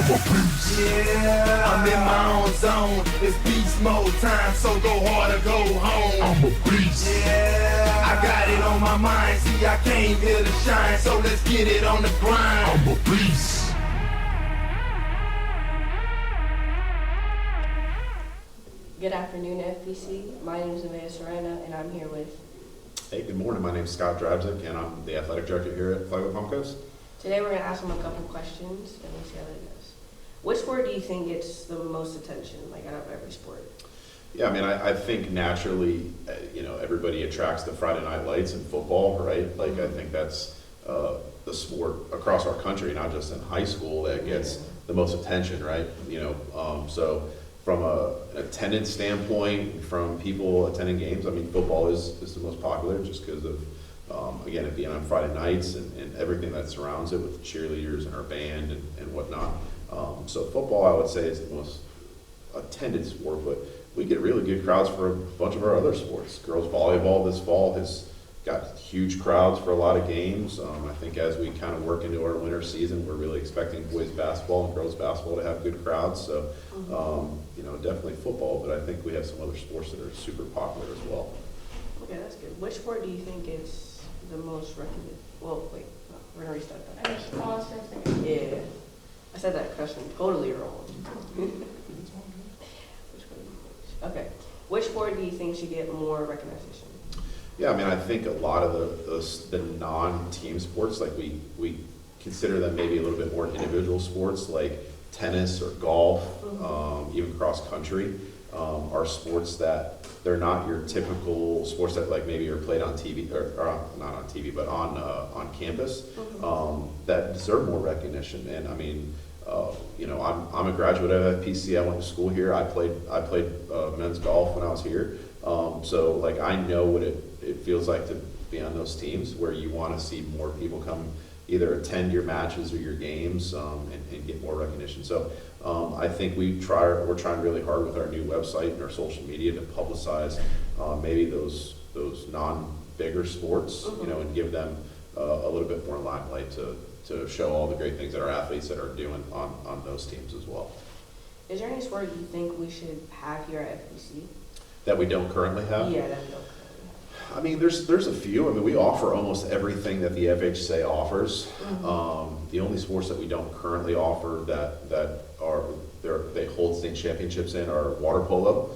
Yeah, I'm in my own zone. It's beast mode time, so go hard or go home. I'm a beast. Yeah, I got it on my mind. See, I came here to shine, so let's get it on the grind. I'm a beast. Good afternoon, FPC. My name is Nevaeh Serena, and I'm here with... Hey, good morning. My name is Scott Drabzik, and I'm the athletic director here at Flagler Palm Coast. Today we're going to ask them a couple questions, and we'll see how that goes. Which sport do you think gets the most attention, like out of every sport? Yeah, I mean, I think naturally, everybody attracts the Friday night lights in football, right? Like, I think that's the sport across our country, not just in high school, that gets the most attention, right? So from an attendance standpoint, from people attending games, I mean, football is the most popular just because of, again, it being on Friday nights and everything that surrounds it with cheerleaders and our band and whatnot. So football, I would say, is the most attended sport, but we get really good crowds for a bunch of our other sports. Girls volleyball this fall has got huge crowds for a lot of games. I think as we kind of work into our winter season, we're really expecting boys basketball and girls basketball to have good crowds. So, definitely football, but I think we have some other sports that are super popular as well. Okay, that's good. Which sport do you think is the most recommended? Well, wait, no, we're going to restart that. Yeah. I said that question totally wrong. Okay. Which sport do you think should get more recognition? Yeah, I mean, I think a lot of the non-team sports, like we consider them maybe a little bit more individual sports, like tennis or golf, even cross country, are sports that they're not your typical sports that like maybe are played on TV or not on TV, but on campus, that deserve more recognition. And I mean, I'm a graduate of FPC. I went to school here. I played men's golf when I was here. So like I know what it feels like to be on those teams where you want to see more people come either attend your matches or your games and get more recognition. So I think we're trying really hard with our new website and our social media to publicize maybe those non-bigger sports, and give them a little bit more limelight to show all the great things that our athletes that are doing on those teams as well. Is there any sport you think we should have here at FPC? That we don't currently have? Yeah, that we don't currently have. I mean, there's a few. I mean, we offer almost everything that the FHSA offers. The only sports that we don't currently offer they hold state championships in are water polo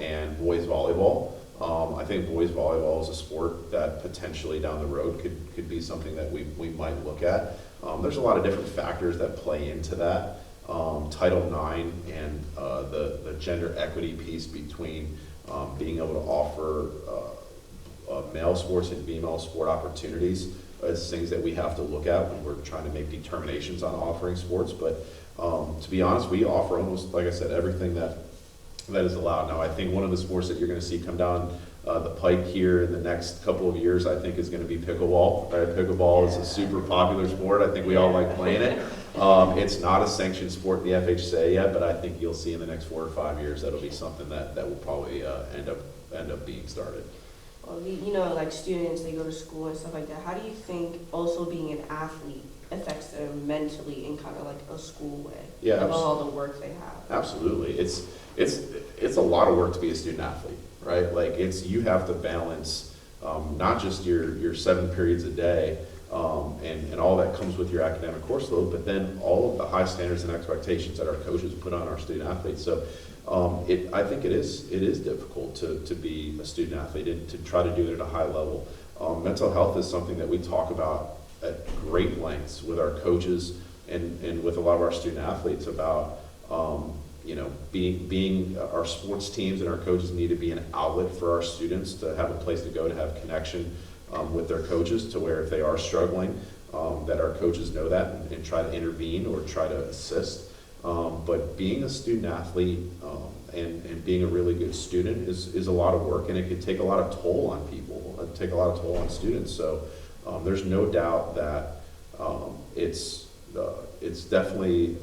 and boys volleyball. I think boys volleyball is a sport that potentially down the road could be something that we might look at. There's a lot of different factors that play into that. Title IX and the gender equity piece between being able to offer male sports and female sport opportunities is things that we have to look at when we're trying to make determinations on offering sports. But to be honest, we offer almost, like I said, everything that is allowed. Now, I think one of the sports that you're going to see come down the pike here in the next couple of years, I think, is going to be pickleball. Right? Pickleball is a super popular sport. I think we all like playing it. It's not a sanctioned sport in the FHSA yet, but I think you'll see in the next 4 or 5 years that'll be something that will probably end up being started. Well, like students, they go to school and stuff like that. How do you think also being an athlete affects them mentally in kind of like a school way? Yeah, about all the work they have. Absolutely. It's a lot of work to be a student athlete, right? Like you have to balance not just your 7 periods a day and all that comes with your academic course load, but then all of the high standards and expectations that our coaches put on our student athletes. So I think it is difficult to be a student athlete and to try to do it at a high level. Mental health is something that we talk about at great lengths with our coaches and with a lot of our student athletes about being our sports teams and our coaches need to be an outlet for our students to have a place to go to have connection with their coaches, to where if they are struggling, that our coaches know that and try to intervene or try to assist. But being a student athlete and being a really good student is a lot of work, and it could take a lot of toll on people, take a lot of toll on students. So there's no doubt that it's definitely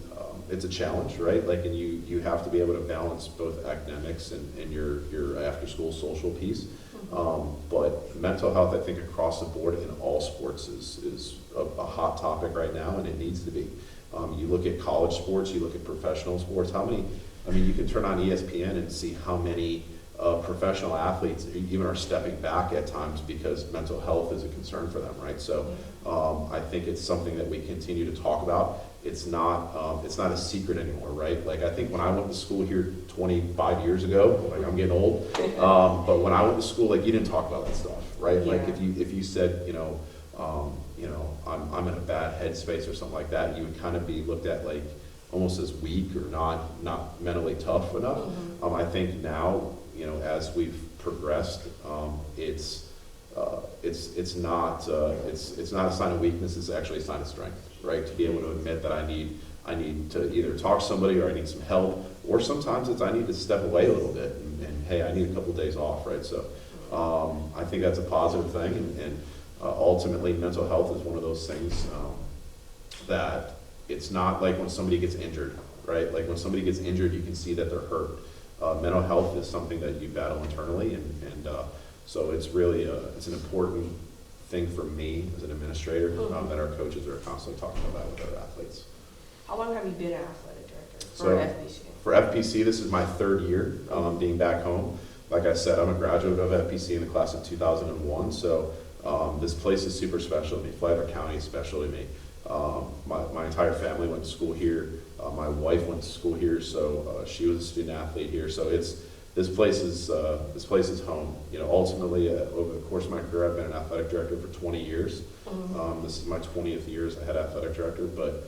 it's a challenge, right? Like, and you have to be able to balance both academics and your after school social piece. But mental health, I think, across the board in all sports is a hot topic right now, and it needs to be. You look at college sports, you look at professional sports, you can turn on ESPN and see how many professional athletes even are stepping back at times because mental health is a concern for them, right? So I think it's something that we continue to talk about. It's not a secret anymore, right? Like I think when I went to school here 25 years ago, like I'm getting old, but when I went to school, like you didn't talk about that stuff, right? Yeah. Like if you said, I'm in a bad headspace or something like that, you would kind of be looked at like almost as weak or not mentally tough enough. I think now, as we've progressed, it's not a sign of weakness. It's actually a sign of strength, right? To be able to admit that I need to either talk to somebody or I need some help, or sometimes it's I need to step away a little bit and hey, I need a couple of days off, right? So I think that's a positive thing, and ultimately mental health is one of those things that it's not like when somebody gets injured, right? Like when somebody gets injured, you can see that they're hurt. Mental health is something that you battle internally, and so it's really it's an important thing for me as an administrator that our coaches are constantly talking about with our athletes. How long have you been an athletic director for So, FPC? For FPC, this is my third year being back home. Like I said, I'm a graduate of FPC in the class of 2001, so this place is super special to me. Flagler County is special to me. My entire family went to school here. My wife went to school here, so she was a student athlete here. So this place is home. Ultimately, over the course of my career, I've been an athletic director for 20 years. This is my 20th year as a head athletic director, but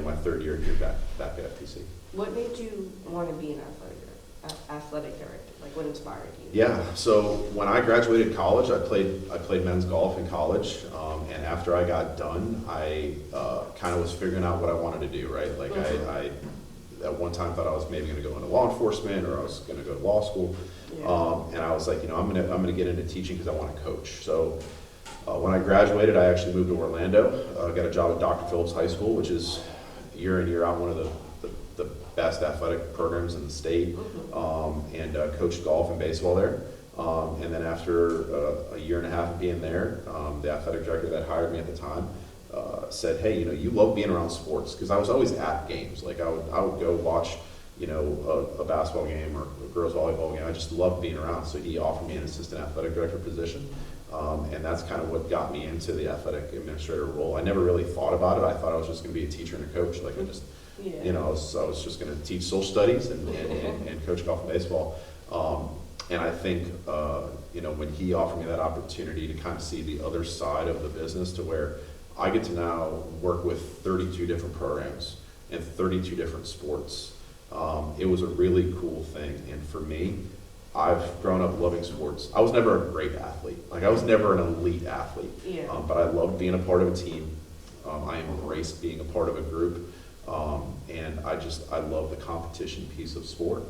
my third year here back at FPC. What made you want to be an athletic director? Like, what inspired you? Yeah, so when I graduated college, I played men's golf in college, and after I got done, I kind of was figuring out what I wanted to do, right? Like I at one time thought I was maybe going to go into law enforcement, or I was going to go to law school, and I was like, I'm gonna get into teaching because I want to coach. So when I graduated, I actually moved to Orlando, got a job at Dr. Phillips High School, which is year in, year out one of the best athletic programs in the state, and coached golf and baseball there. And then after a year and a half of being there, the athletic director that hired me at the time said, hey, you love being around sports, because I was always at games. Like I would go watch, a basketball game or a girls volleyball game. I just loved being around. So he offered me an assistant athletic director position. And that's kind of what got me into the athletic administrator role. I never really thought about it. I thought I was just going to be a teacher and a coach. Like I just, I was just going to teach social studies and coach golf and baseball. And I think, when he offered me that opportunity to kind of see the other side of the business, to where I get to now work with 32 different programs and 32 different sports, it was a really cool thing. And for me, I've grown up loving sports. I was never a great athlete. Like I was never an elite athlete, but I loved being a part of a team. I embraced being a part of a group. And I love the competition piece of sport.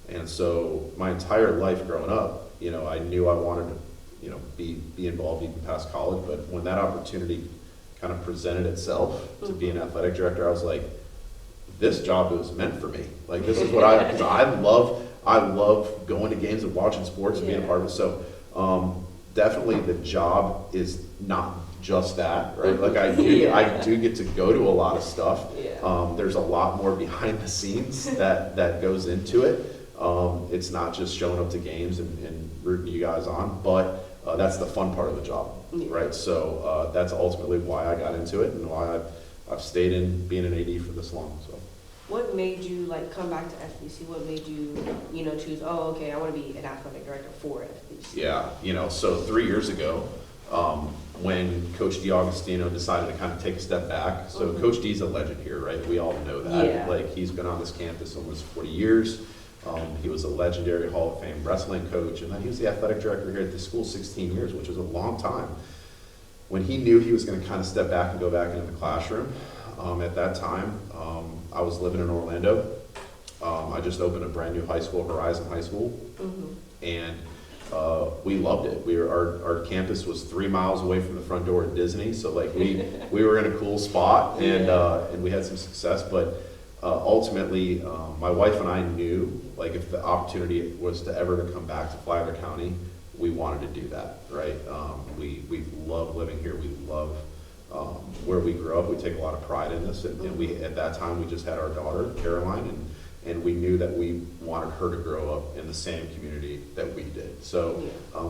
And so my entire life growing up, I knew I wanted to, be involved even past college. But when that opportunity kind of presented itself to be an athletic director, I was like, this job was meant for me. Like this is what because I love going to games and watching sports and being a part of it. So definitely the job is not just that, right? Like I do get to go to a lot of stuff. There's a lot more behind the scenes that goes into it. It's not just showing up to games and rooting you guys on, but that's the fun part of the job, right? So that's ultimately why I got into it and why I've stayed in being an AD for this long. So. What made you come back to FPC? What made you, choose, oh, okay, I want to be an athletic director for FPC? Yeah, so 3 years ago, when Coach DiAugustino decided to kind of take a step back. So Coach D's a legend here, right? We all know that. Yeah. Like he's been on this campus almost 40 years. He was a legendary Hall of Fame wrestling coach, and then he was the athletic director here at the school 16 years, which is a long time. When he knew he was going to kind of step back and go back into the classroom, at that time, I was living in Orlando. I just opened a brand new high school, Horizon High School, and we loved it. Our campus was 3 miles away from the front door at Disney, so like we were in a cool spot, and we had some success. But ultimately, my wife and I knew, like, if the opportunity was to ever to come back to Flagler County, we wanted to do that, right? We love living here. We love where we grew up. We take a lot of pride in this, and we at that time we just had our daughter Caroline, and we knew that we wanted her to grow up in the same community that we did. So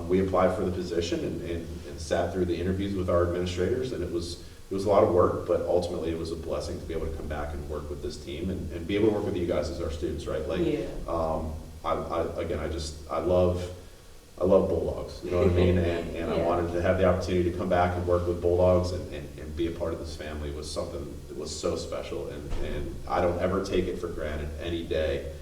we applied for the position and sat through the interviews with our administrators, and it was a lot of work, but ultimately it was a blessing to be able to come back and work with this team and be able to work with you guys as our students, right? Like, I love Bulldogs, you know what I mean? And I wanted to have the opportunity to come back and work with Bulldogs and be a part of this family was something that was so special. And I don't ever take it for granted any day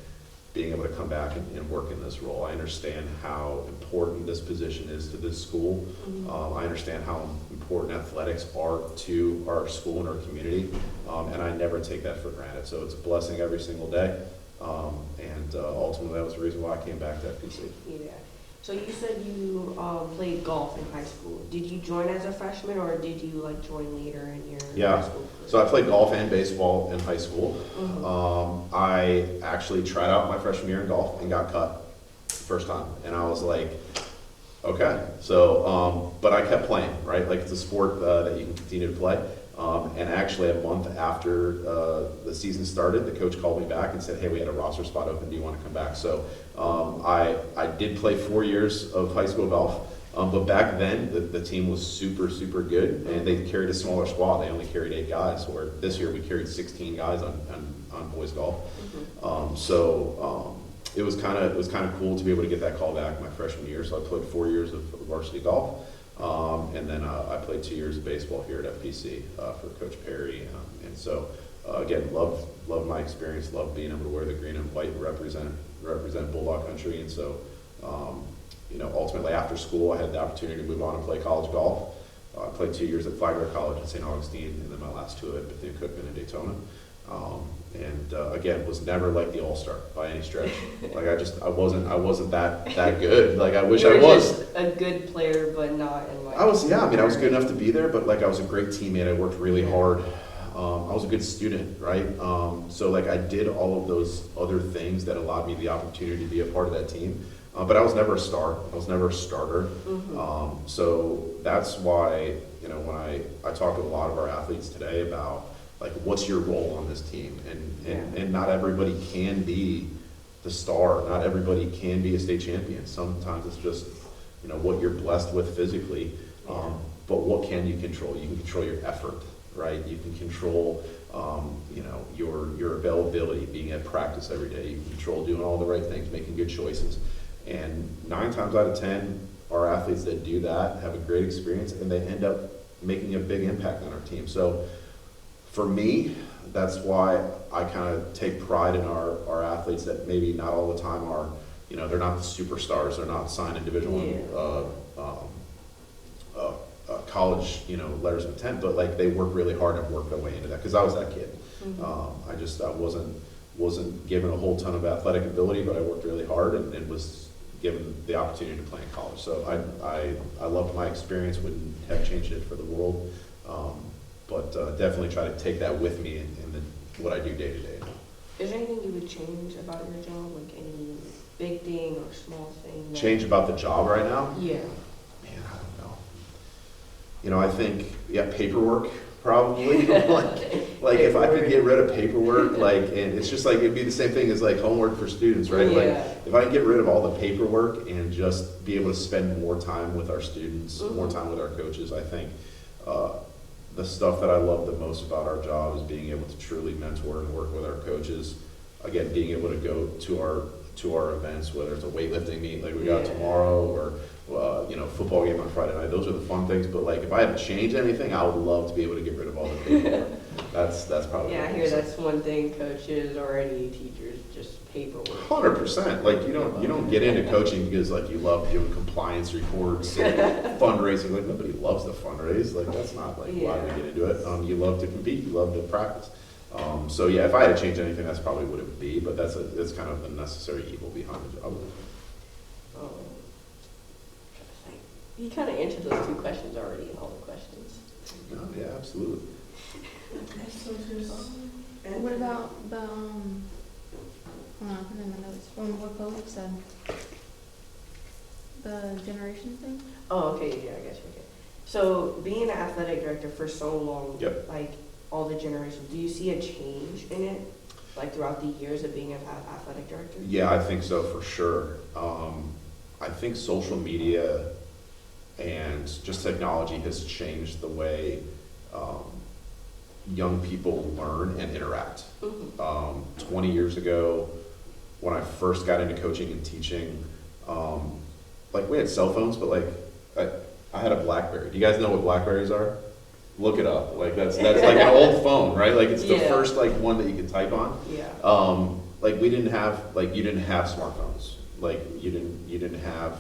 being able to come back and work in this role. I understand how important this position is to this school. I understand how important athletics are to our school and our community. And I never take that for granted. So it's a blessing every single day. Ultimately that was the reason why I came back to FPC. Yeah. So you said you played golf in high school. Did you join as a freshman, or did you like join later in your high school career? So I played golf and baseball in high school. I actually tried out my freshman year in golf and got cut first time, and I was like, okay. So, but I kept playing, right? Like it's a sport that you can continue to play. And actually, a month after the season started, the coach called me back and said, "Hey, we had a roster spot open. Do you want to come back?" So I did play 4 years of high school golf, but back then the team was super good, and they carried a smaller squad. They only carried 8 guys. Where this year we carried 16 guys on boys golf. It was kind of cool to be able to get that call back my freshman year. So I played 4 years of varsity golf. And then I played 2 years of baseball here at FPC for Coach Perry. And so, again, love my experience, love being able to wear the green and white and represent Bulldog country. And so, ultimately after school, I had the opportunity to move on and play college golf. I played 2 years at Flagler College in St. Augustine, and then my last 2 at Bethune-Cookman and Daytona. Again, was never like the all-star by any stretch. Like I wasn't that good. Like I wish I was. Just a good player, but not in like. I was good enough to be there, but like I was a great teammate. I worked really hard. I was a good student, right? So like I did all of those other things that allowed me the opportunity to be a part of that team. But I was never a star. I was never a starter. So that's why when I talk to a lot of our athletes today about like what's your role on this team, and not everybody can be the star, not everybody can be a state champion. Sometimes it's just what you're blessed with physically, but what can you control? You can control your effort, right? You can control your availability, being at practice every day. You can control doing all the right things, making good choices. And 9 times out of 10, our athletes that do that have a great experience, and they end up making a big impact on our team. So for me, that's why I kind of take pride in our athletes that maybe not all the time are, they're not the superstars, they're not signed in Division I college, letters of intent, but like they work really hard and work their way into that, because I was that kid. I wasn't given a whole ton of athletic ability, but I worked really hard and was given the opportunity to play in college. So I loved my experience, wouldn't have changed it for the world. But definitely try to take that with me in what I do day to day. Is there anything you would change about your job, like any big thing or small thing? Change about the job right now? Yeah. Man, I don't know. I think paperwork probably. like if I could get rid of paperwork, and it's just like it'd be the same thing as like homework for students, right? Yeah. Like if I can get rid of all the paperwork and just be able to spend more time with our students, more time with our coaches, I think. The stuff that I love the most about our job is being able to truly mentor and work with our coaches. Again, being able to go to our events, whether it's a weightlifting meet like we got tomorrow, or football game on Friday night. Those are the fun things. But like if I had to change anything, I would love to be able to get rid of all the paperwork. That's probably. I hear that's one thing coaches or any teachers, just paperwork. 100%. Like you don't get into coaching because like you love doing compliance reports and fundraising. Like nobody loves to fundraise. Like that's not like why we get into it. You love to compete. You love to practice. So if I had to change anything, that's probably what it would be. But that's kind of the necessary evil behind the job. You kind of answered those 2 questions already in all the questions. No, yeah, absolutely. And what about the hold on, put in my notes from what Philip said. The generation thing? Oh, okay, yeah, I guess, okay. So being an athletic director for so long, Yep. like all the generations, do you see a change in it, like throughout the years of being an athletic director? Yeah, I think so for sure. I think social media and just technology has changed the way young people learn and interact. 20 years ago, when I first got into coaching and teaching, like we had cell phones, but like I had a BlackBerry. Do you guys know what BlackBerries are? Look it up. Like that's like an old phone, right? Like it's the Yeah. first like one that you could type on. Yeah. Like we didn't have you didn't have smartphones. Like you didn't have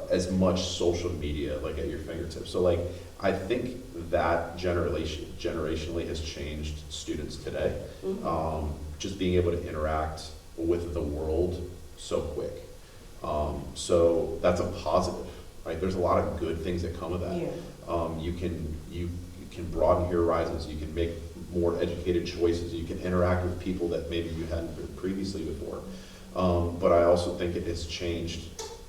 as much social media like at your fingertips. So like I think that generationally has changed students today. Just being able to interact with the world so quick. So that's a positive, right? There's a lot of good things that come of that. Yeah. You can broaden your horizons. You can make more educated choices. You can interact with people that maybe you hadn't been previously before. But I also think it has changed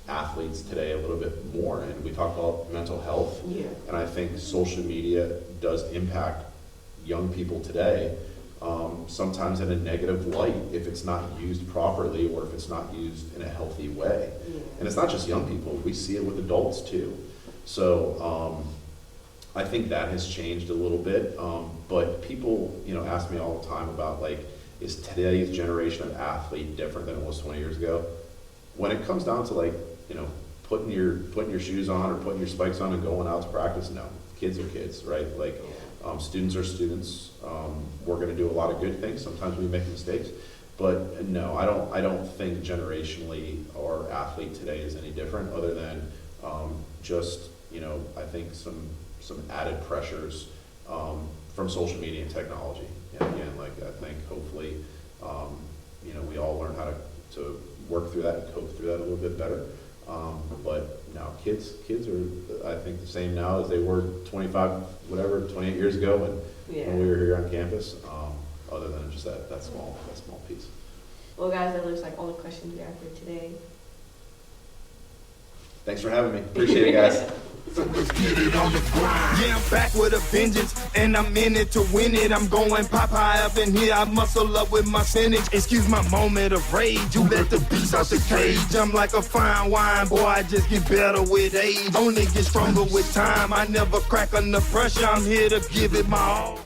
athletes today a little bit more. And we talk about mental health. Yeah. And I think social media does impact young people today, sometimes in a negative light if it's not used properly or if it's not used in a healthy way. Yeah. And it's not just young people. We see it with adults too. So I think that has changed a little bit. But people, ask me all the time about like, is today's generation of athlete different than it was 20 years ago? When it comes down to like, putting your shoes on or putting your spikes on and going out to practice, no. Kids are kids, right? Like, students are students. We're going to do a lot of good things. Sometimes we make mistakes, but no, I don't think generationally our athlete today is any different, other than just I think some added pressures from social media and technology. And again, like I think hopefully we all learn how to work through that and cope through that a little bit better. But no, kids are, I think, the same now as they were 28 years ago when we were here on campus, other than just that small piece. Well, guys, that looks like all the questions we have for today. Thanks for having me. Appreciate it, guys. So let's get it on the grind. Yeah, I'm back with a vengeance, and I'm in it to win it. I'm going Popeye up in here. I muscle up with my spinach. Excuse my moment of rage. You let the beast out the cage. I'm like a fine wine, boy. I just get better with age. Only get stronger with time. I never crack under pressure. I'm here to give it my all.